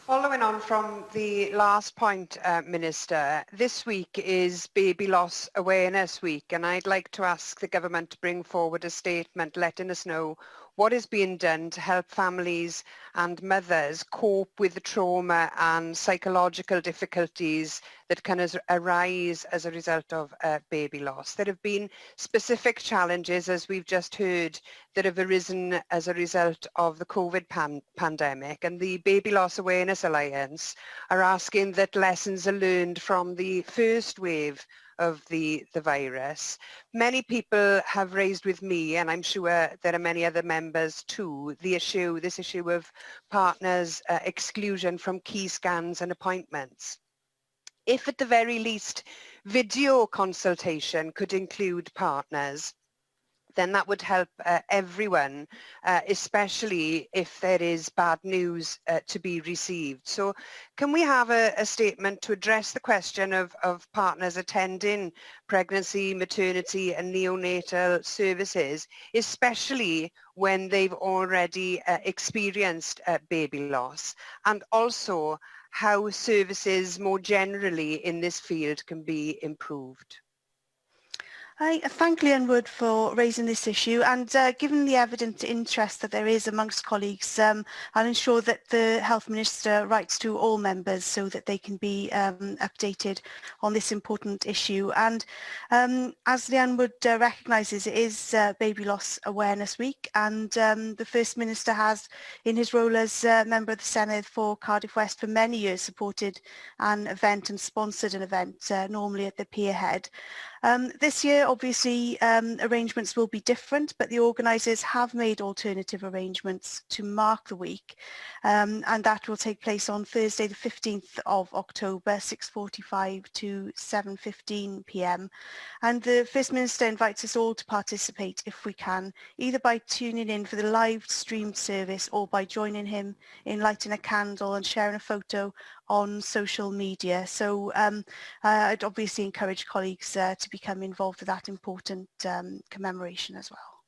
Following on from the last point, Minister, this week is Baby Loss Awareness Week, and I'd like to ask the Government to bring forward a statement letting us know what is being done to help families and mothers cope with the trauma and psychological difficulties that can arise as a result of baby loss. There have been specific challenges, as we've just heard, that have arisen as a result of the COVID pandemic, and the Baby Loss Awareness Alliance are asking that lessons are learned from the first wave of the virus. Many people have raised with me, and I'm sure there are many other members too, this issue of partners' exclusion from key scans and appointments. If at the very least video consultation could include partners, then that would help everyone, especially if there is bad news to be received. So can we have a statement to address the question of partners attending pregnancy, maternity and neonatal services, especially when they've already experienced baby loss, and also how services more generally in this field can be improved? I thank Leanne Wood for raising this issue, and given the evident interest that there is amongst colleagues, I'll ensure that the Health Minister writes to all members so that they can be updated on this important issue. And as Leanne Wood recognises, it is Baby Loss Awareness Week, and the First Minister has, in his role as member of the Senedd for Cardiff West for many years, supported an event and sponsored an event, normally at the Pierhead. This year, obviously, arrangements will be different, but the organisers have made alternative arrangements to mark the week, and that will take place on Thursday the 15th of October, 6:45 to 7:15 p.m. And the First Minister invites us all to participate if we can, either by tuning in for the live streamed service or by joining him in lighting a candle and sharing a photo on social media. So I'd obviously encourage colleagues to become involved with that important commemoration as well.